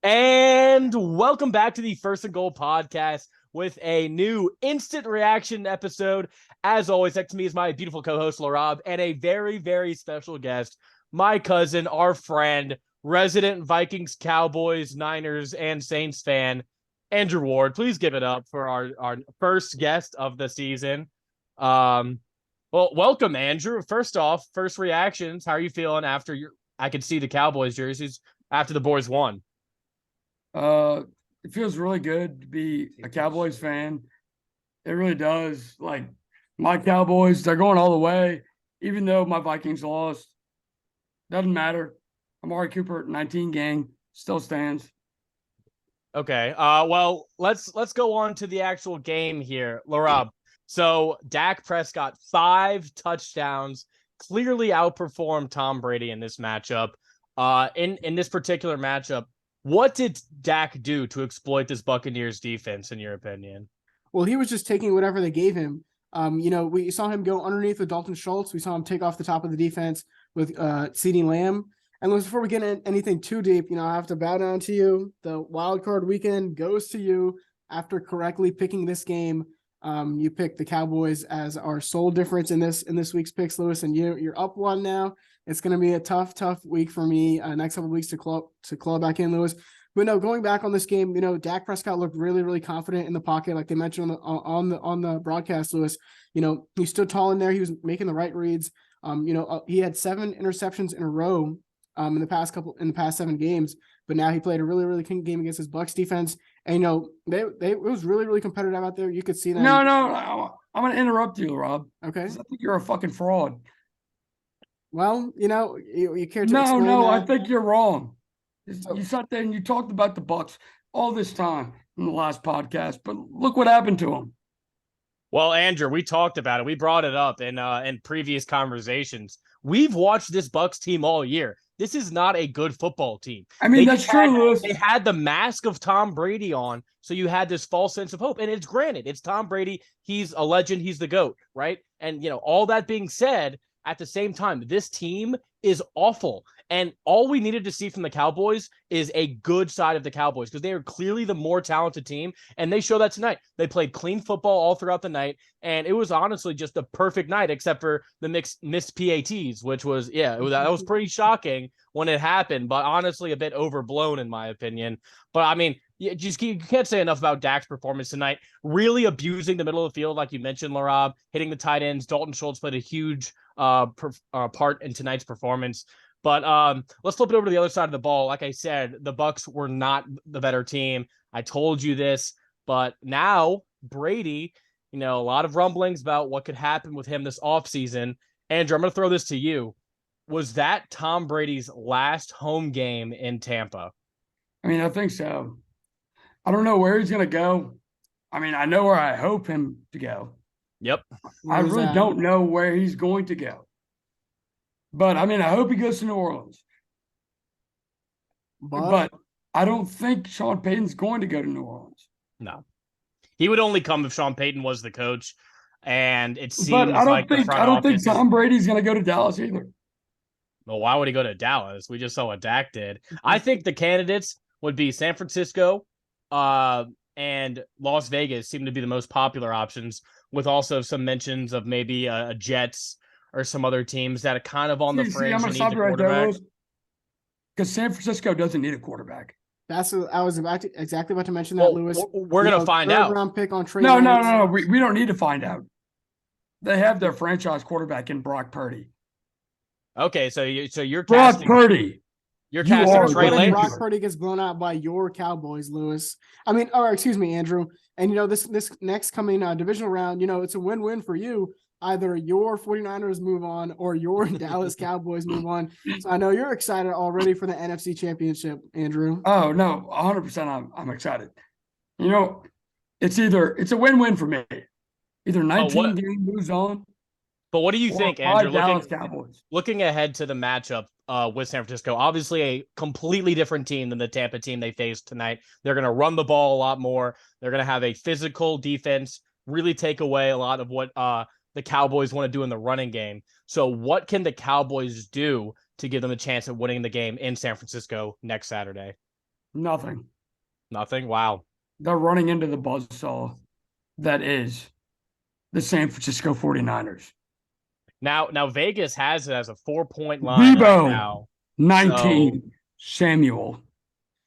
And welcome back to the First and Goal podcast with a new instant reaction episode. As always, next to me is my beautiful co-host Laraib and a very, very special guest, my cousin, our friend, resident Vikings, Cowboys, Niners, and Saints fan, Andrew Ward. Please give it up for our first guest of the season. Welcome, Andrew. First off, first reactions. How are you feeling after I could see the Cowboys jerseys after the boys won? Uh, it feels really good to be a Cowboys fan. It really does. Like my Cowboys, they're going all the way. Even though my Vikings lost, doesn't matter. Amari Cooper, 19 gang, still stands. Okay. Let's go on to the actual game here, Laraib. So Dak Prescott 5 touchdowns, clearly outperformed Tom Brady in this matchup. In this particular matchup, what did Dak do to exploit this Buccaneers defense, in your opinion? Well, he was just taking whatever they gave him. We saw him go underneath with Dalton Schultz. We saw him take off the top of the defense with CeeDee Lamb. And before we get in anything too deep, I have to bow down to you. The wild card weekend goes to you after correctly picking this game. You picked the Cowboys as our sole difference in this week's picks, Lewis, and you're up one now. It's going to be a tough week for me. Next couple of weeks to claw back in, Lewis. But no, going back on this game, Dak Prescott looked really, really confident in the pocket, like they mentioned on the broadcast, Lewis. He stood tall in there. He was making the right reads. He had 7 interceptions in a row in the past 7 games. But now he played a really, really clean game against his Bucs defense. And it was really, really competitive out there. You could see that. No, I'm gonna interrupt you, Rob. Okay. I think you're a fucking fraud. Well, you care to No, that? I think you're wrong. You sat there and you talked about the Bucs all this time in the last podcast, but look what happened to them. Well, Andrew, we talked about it. We brought it up in previous conversations. We've watched this Bucs team all year. This is not a good football team. I mean, that's true, Lewis. They had the mask of Tom Brady on, so you had this false sense of hope. And it's granted, it's Tom Brady. He's a legend. He's the GOAT, right? And, all that being said, at the same time, this team is awful. And all we needed to see from the Cowboys is a good side of the Cowboys because they are clearly the more talented team. And they show that tonight. They played clean football all throughout the night. And it was honestly just the perfect night, except for the missed PATs, which was, that was pretty shocking when it happened, but honestly a bit overblown in my opinion. But I mean, you can't say enough about Dak's performance tonight. Really abusing the middle of the field, like you mentioned, Laraib, hitting the tight ends. Dalton Schultz played a huge part in tonight's performance. But let's flip it over to the other side of the ball. Like I said, the Bucs were not the better team. I told you this, but now Brady, a lot of rumblings about what could happen with him this offseason. Andrew, I'm going to throw this to you. Was that Tom Brady's last home game in Tampa? I mean, I think so. I don't know where he's going to go. I mean, I know where I hope him to go. Yep. I really don't know where he's going to go. But, I mean, I hope he goes to New Orleans. But I don't think Sean Payton's going to go to New Orleans. No. He would only come if Sean Payton was the coach. And it seems but I don't like think Tom Brady's going to go to Dallas either. Well, why would he go to Dallas? We just saw what Dak did. I think the candidates would be San Francisco and Las Vegas seem to be the most popular options, with also some mentions of maybe a Jets or some other teams that are kind of on the fringe. I'm going to stop you right there, because San Francisco doesn't need a quarterback. That's what I was exactly about to mention that, Lewis. We're going to find out. Round pick on Trey No. We don't need to find out. They have their franchise quarterback in Brock Purdy. Okay, so you're Brock casting Purdy. You're casting Trey Lance. Brock Purdy gets blown out by your Cowboys, Lewis. Excuse me, Andrew. And this next coming divisional round, it's a win-win for you. Either your 49ers move on or your Dallas Cowboys move on. So I know you're excited already for the NFC Championship, Andrew. Oh, no, 100% I'm excited. It's a win-win for me. Either 19 game moves on. But what do you think, Andrew? Looking ahead to the matchup with San Francisco, obviously a completely different team than the Tampa team they faced tonight. They're going to run the ball a lot more. They're going to have a physical defense, really take away a lot of what the Cowboys want to do in the running game. So what can the Cowboys do to give them a chance at winning the game in San Francisco next Saturday? Nothing. Nothing. Wow. They're running into the buzzsaw that is the San Francisco 49ers. Now Vegas has it as a 4-point line right Debo, now. 19. Samuel.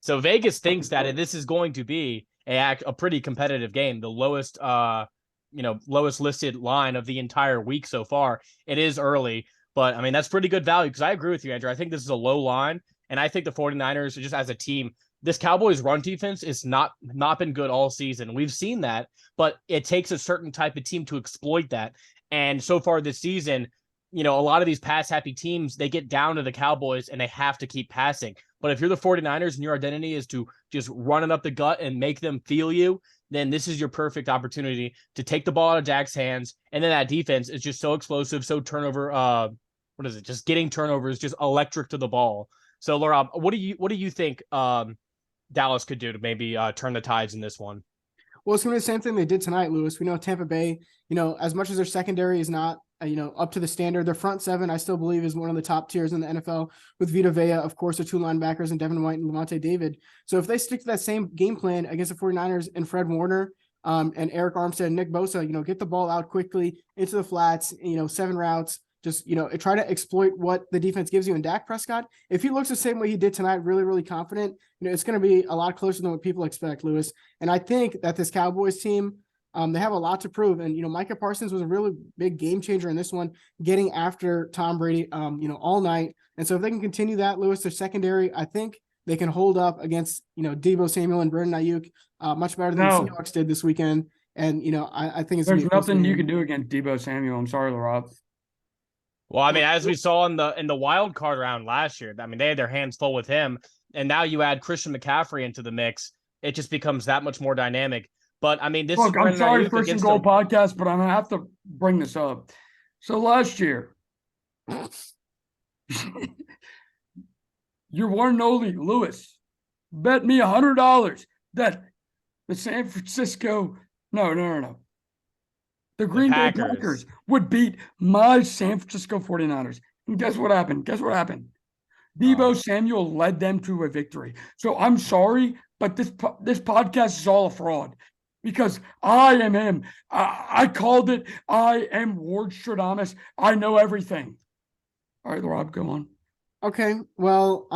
So Vegas thinks that this is going to be a pretty competitive game, the lowest lowest listed line of the entire week so far. It is early, but I mean that's pretty good value because I agree with you, Andrew. I think this is a low line, and I think the 49ers just as a team, this Cowboys run defense is not been good all season. We've seen that, but it takes a certain type of team to exploit that. And so far this season, a lot of these pass happy teams, they get down to the Cowboys and they have to keep passing. But if you're the 49ers and your identity is to just run it up the gut and make them feel you, then this is your perfect opportunity to take the ball out of Dak's hands. And then that defense is just so explosive, so turnover. Just getting turnovers, just electric to the ball. So, Laraib, what do you think Dallas could do to maybe turn the tides in this one? Well, it's going to be the same thing they did tonight, Lewis. We know Tampa Bay, as much as their secondary is not, up to the standard, their front seven, I still believe, is one of the top tiers in the NFL with Vita Vea, of course, the two linebackers, and Devin White and Levante David. So if they stick to that same game plan against the 49ers and Fred Warner and Eric Armstead and Nick Bosa, get the ball out quickly into the flats, 7 routes, just, try to exploit what the defense gives you. And Dak Prescott, if he looks the same way he did tonight, really, really confident, it's going to be a lot closer than what people expect, Lewis. And I think that this Cowboys team, they have a lot to prove. And, Micah Parsons was a really big game changer in this one, getting after Tom Brady, all night. And so if they can continue that, Lewis, their secondary, I think they can hold up against, Debo Samuel and Brandon Ayuk much better than the Seahawks did this weekend. And, I think there's nothing you can do against Debo Samuel. I'm sorry, Laraib. Well, I mean, as we saw in the wild card round last year, I mean, they had their hands full with him. And now you add Christian McCaffrey into the mix, it just becomes that much more dynamic. But I mean, this Look, is I'm sorry, First and Goal podcast, but I'm gonna have to bring this up. So last year, your one and only Lewis bet me $100 that the San Francisco the Green Bay Packers would beat my San Francisco 49ers. And guess what happened? Debo Samuel led them to a victory. So I'm sorry, but this podcast is all a fraud because I am him. I called it. I am Ward Stradamus. I know everything. All right, Rob, go on. Okay. Well,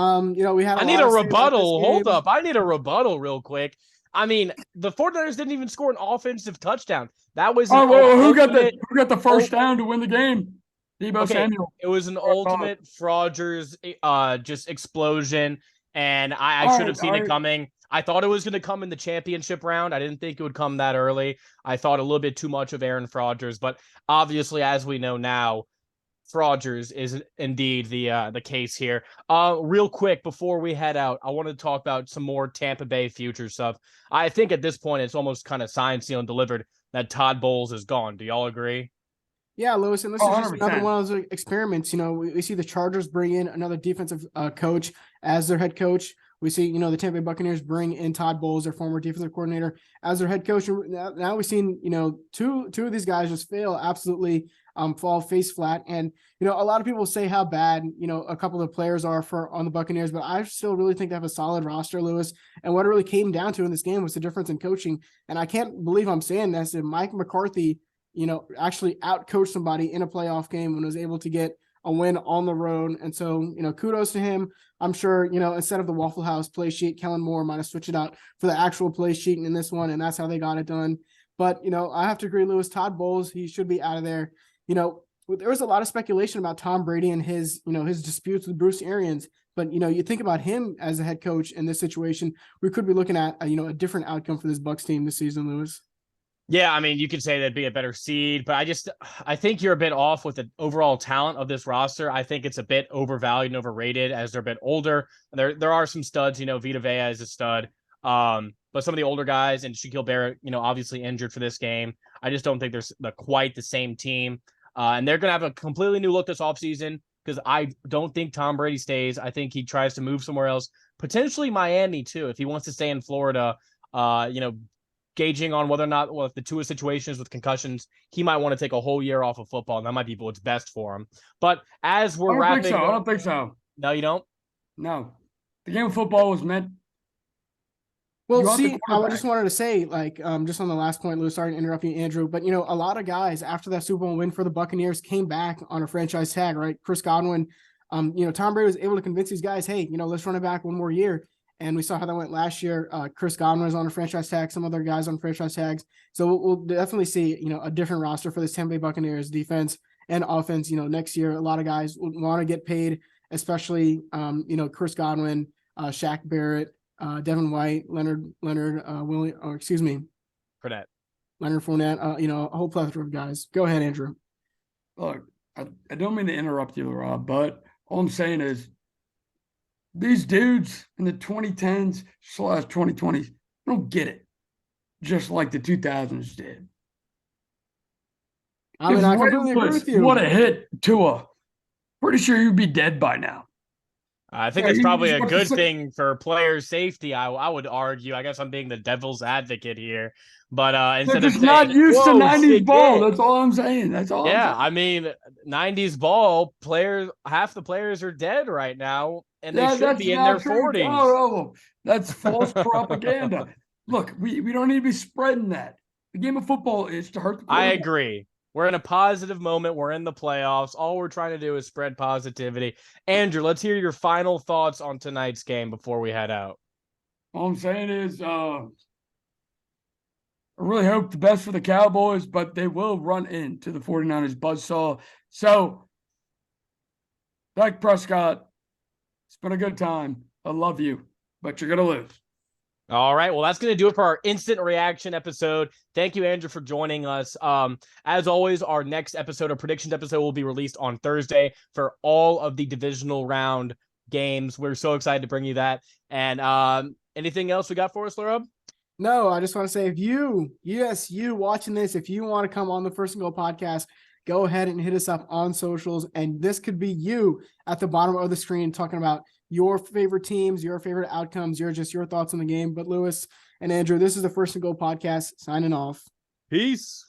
we had. I need a rebuttal. Hold up. I need a rebuttal real quick. I mean, the 49ers didn't even score an offensive touchdown. That was who got the first down to win the game? Debo Samuel. It was an ultimate Frauders just explosion, and I should have seen it coming. I thought it was going to come in the championship round. I didn't think it would come that early. I thought a little bit too much of Aaron Rodgers, but obviously, as we know now, Rodgers is indeed the case here. Real quick before we head out, I want to talk about some more Tampa Bay future stuff. I think at this point it's almost kind of signed, sealed, and delivered that Todd Bowles is gone. Do y'all agree? Yeah, Lewis, and this is just another one of those experiments. We see the Chargers bring in another defensive coach as their head coach. We see, the Tampa Bay Buccaneers bring in Todd Bowles, their former defensive coordinator, as their head coach. Now we've seen, two of these guys just fail, absolutely fall face flat. And, a lot of people say how bad, a couple of players are on the Buccaneers, but I still really think they have a solid roster, Lewis. And what it really came down to in this game was the difference in coaching. And I can't believe I'm saying this. And Mike McCarthy, actually outcoached somebody in a playoff game and was able to get a win on the road. And so, kudos to him. I'm sure, instead of the Waffle House play sheet, Kellen Moore might have switched it out for the actual play sheet in this one. And that's how they got it done. But, I have to agree, Lewis, Todd Bowles, he should be out of there. There was a lot of speculation about Tom Brady and his disputes with Bruce Arians. But, you think about him as a head coach in this situation, we could be looking at, a different outcome for this Bucs team this season, Lewis. Yeah, I mean, you could say that'd be a better seed, but I think you're a bit off with the overall talent of this roster. I think it's a bit overvalued and overrated as they're a bit older. There are some studs, Vita Vea is a stud. But some of the older guys and Shaquille Barrett, obviously injured for this game. I just don't think they're quite the same team. And they're going to have a completely new look this offseason because I don't think Tom Brady stays. I think he tries to move somewhere else, potentially Miami too, if he wants to stay in Florida, gauging on whether or not, if the Tua situations with concussions, he might want to take a whole year off of football, and that might be what's best for him. But as we're wrapping up, I don't think so. No, you don't? No. The game of football was meant Well, You want the see, I quarterback. just wanted to say, like, just on the last point, Lou, sorry to interrupt you, Andrew, but a lot of guys after that Super Bowl win for the Buccaneers came back on a franchise tag, right? Chris Godwin, Tom Brady was able to convince these guys, hey, let's run it back one more year. And we saw how that went last year. Chris Godwin was on a franchise tag, some other guys on franchise tags. So we'll definitely see, a different roster for this Tampa Bay Buccaneers defense and offense. Next year, a lot of guys want to get paid, especially, Chris Godwin, Shaq Barrett, Devin White, Leonard, Leonard Fournette. a whole plethora of guys. Go ahead, Andrew. Look, I don't mean to interrupt you, Rob, but all I'm saying is these dudes in the 2010s/2020s don't get it, just like the 2000s did. I mean, I completely agree with you. What a hit, Tua. Pretty sure you'd be dead by now. I think it's probably a good thing for player safety. I would argue. I guess I'm being the devil's advocate here, but instead they're of just not saying, used to "Whoa, 90s ball." shit." That's all I'm saying. That's all. Yeah, I'm I mean, 90s ball players, half the players are dead right now, and they should be in their 40s. No, that's false propaganda. Look, we don't need to be spreading that. The game of football is to hurt the I quarterback. agree. We're in a positive moment. We're in the playoffs. All we're trying to do is spread positivity. Andrew, let's hear your final thoughts on tonight's game before we head out. All I'm saying is, I really hope the best for the Cowboys, but they will run into the 49ers buzzsaw. So, Dak Prescott, it's been a good time. I love you, but you're going to lose. All right. Well, that's going to do it for our instant reaction episode. Thank you, Andrew, for joining us. As always, our next episode, our predictions episode, will be released on Thursday for all of the divisional round games. We're so excited to bring you that. And anything else we got for us, Laraib? No, I just want to say, if you watching this, if you want to come on the First and Goal podcast, go ahead and hit us up on socials. And this could be you at the bottom of the screen talking about your favorite teams, your favorite outcomes, your thoughts on the game. But Lewis and Andrew, this is the First and Goal podcast signing off. Peace.